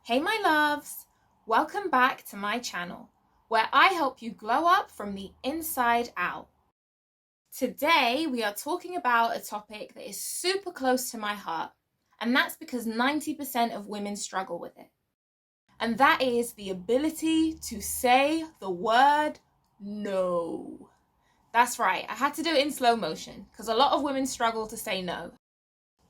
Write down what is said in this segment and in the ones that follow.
Hey my loves, welcome back to my channel where I help you glow up from the inside out. Today we are talking about a topic that is super close to my heart, and that's because 90% of women struggle with it. And that is the ability to say the word no. That's right, I had to do it in slow motion because a lot of women struggle to say no.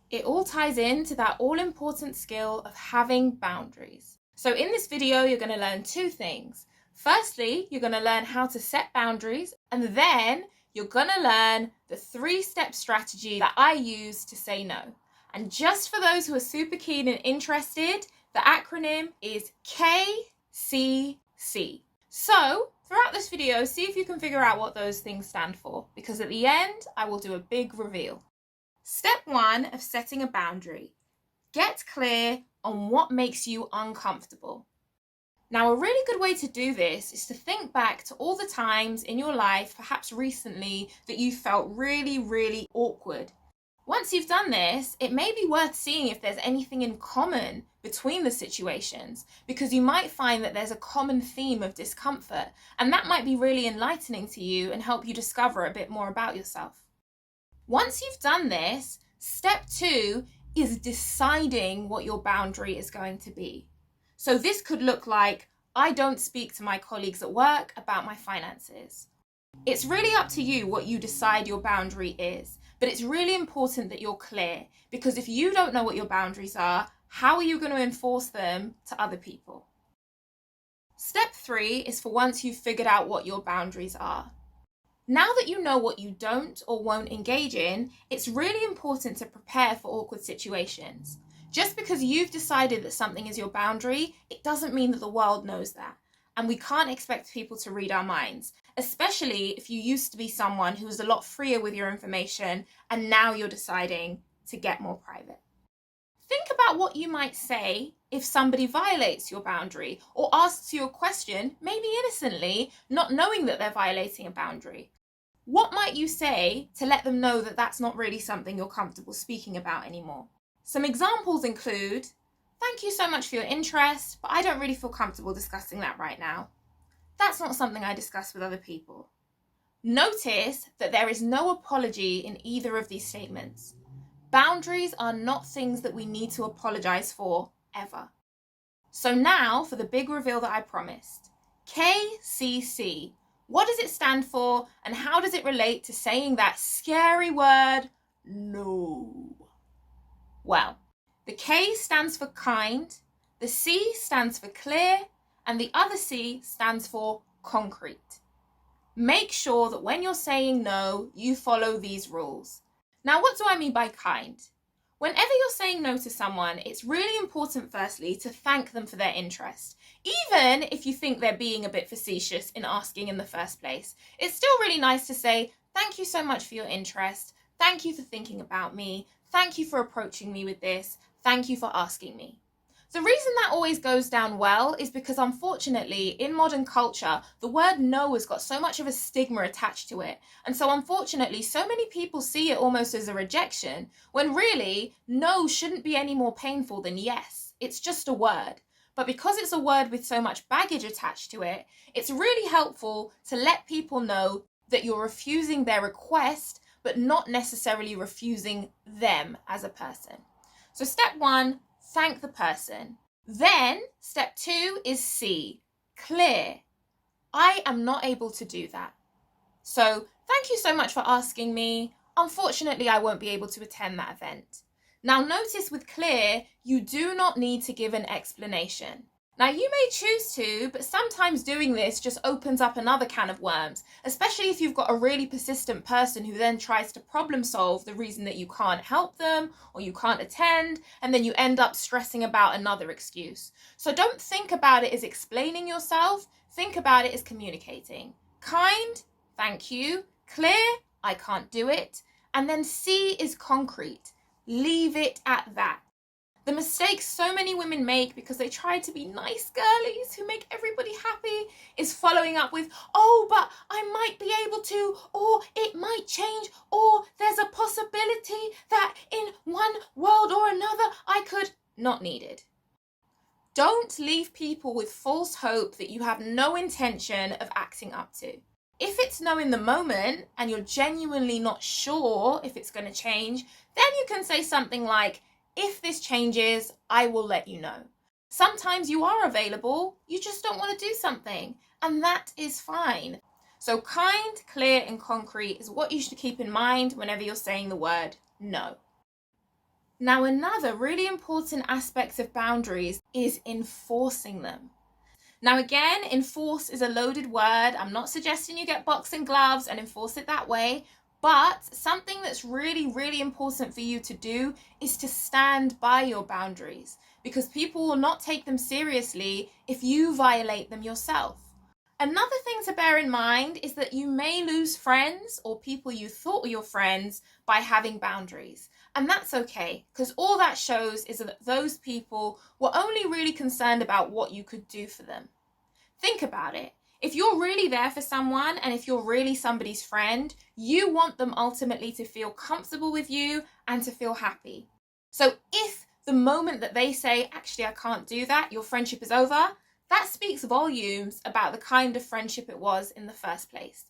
It all ties into that all-important skill of having boundaries. So in this video, you're going to learn two things. Firstly, you're going to learn how to set boundaries, and then you're going to learn the 3-step strategy that I use to say no. And just for those who are super keen and interested, the acronym is KCC. So throughout this video, see if you can figure out what those things stand for, because at the end, I will do a big reveal. Step 1 of setting a boundary. Get clear on what makes you uncomfortable. Now, a really good way to do this is to think back to all the times in your life, perhaps recently, that you felt really awkward. Once you've done this, it may be worth seeing if there's anything in common between the situations, because you might find that there's a common theme of discomfort, and that might be really enlightening to you and help you discover a bit more about yourself. Once you've done this, step 2 is deciding what your boundary is going to be. So this could look like, I don't speak to my colleagues at work about my finances. It's really up to you what you decide your boundary is, but it's really important that you're clear, because if you don't know what your boundaries are, how are you going to enforce them to other people? Step 3 is for once you've figured out what your boundaries are. Now that you know what you don't or won't engage in, it's really important to prepare for awkward situations. Just because you've decided that something is your boundary, it doesn't mean that the world knows that. And we can't expect people to read our minds, especially if you used to be someone who was a lot freer with your information and now you're deciding to get more private. Think about what you might say if somebody violates your boundary or asks you a question, maybe innocently, not knowing that they're violating a boundary. What might you say to let them know that that's not really something you're comfortable speaking about anymore? Some examples include, thank you so much for your interest, but I don't really feel comfortable discussing that right now. That's not something I discuss with other people. Notice that there is no apology in either of these statements. Boundaries are not things that we need to apologize for, ever. So now for the big reveal that I promised. KCC. What does it stand for, and how does it relate to saying that scary word, no? Well, the K stands for kind, the C stands for clear, and the other C stands for concrete. Make sure that when you're saying no, you follow these rules. Now, what do I mean by kind? Whenever you're saying no to someone, it's really important, firstly, to thank them for their interest. Even if you think they're being a bit facetious in asking in the first place, it's still really nice to say, thank you so much for your interest. Thank you for thinking about me. Thank you for approaching me with this. Thank you for asking me. The reason that always goes down well is because, unfortunately, in modern culture, the word no has got so much of a stigma attached to it. And so, unfortunately, so many people see it almost as a rejection, when really, no shouldn't be any more painful than yes. It's just a word. But because it's a word with so much baggage attached to it, it's really helpful to let people know that you're refusing their request, but not necessarily refusing them as a person. So step 1, thank the person. Then step 2 is C, clear. I am not able to do that. So thank you so much for asking me. Unfortunately, I won't be able to attend that event. Now notice with clear, you do not need to give an explanation. Now you may choose to, but sometimes doing this just opens up another can of worms, especially if you've got a really persistent person who then tries to problem solve the reason that you can't help them or you can't attend, and then you end up stressing about another excuse. So don't think about it as explaining yourself, think about it as communicating. Kind, thank you. Clear, I can't do it. And then C is concrete. Leave it at that. The mistake so many women make because they try to be nice girlies who make everybody happy is following up with, oh, but I might be able to, or it might change, or there's a possibility that in one world or another I could. Not needed. Don't leave people with false hope that you have no intention of acting up to. If it's no in the moment and you're genuinely not sure if it's going to change, then you can say something like, if this changes, I will let you know. Sometimes you are available, you just don't want to do something, and that is fine. So kind, clear, and concrete is what you should keep in mind whenever you're saying the word no. Now, another really important aspect of boundaries is enforcing them. Now, again, enforce is a loaded word. I'm not suggesting you get boxing gloves and enforce it that way, but something that's really, really important for you to do is to stand by your boundaries, because people will not take them seriously if you violate them yourself. Another thing to bear in mind is that you may lose friends or people you thought were your friends by having boundaries. And that's okay, because all that shows is that those people were only really concerned about what you could do for them. Think about it. If you're really there for someone and if you're really somebody's friend, you want them ultimately to feel comfortable with you and to feel happy. So if the moment that they say, actually, I can't do that, your friendship is over, that speaks volumes about the kind of friendship it was in the first place.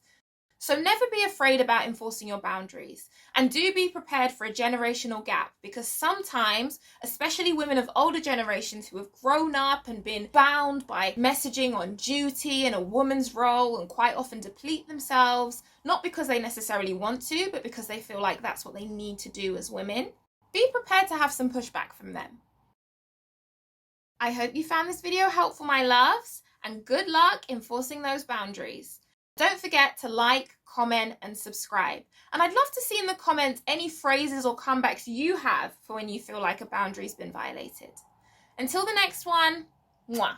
So never be afraid about enforcing your boundaries, and do be prepared for a generational gap, because sometimes, especially women of older generations who have grown up and been bound by messaging on duty and a woman's role and quite often deplete themselves, not because they necessarily want to, but because they feel like that's what they need to do as women, be prepared to have some pushback from them. I hope you found this video helpful, my loves, and good luck enforcing those boundaries. Don't forget to like, comment, and subscribe. And I'd love to see in the comments any phrases or comebacks you have for when you feel like a boundary's been violated. Until the next one, mwah.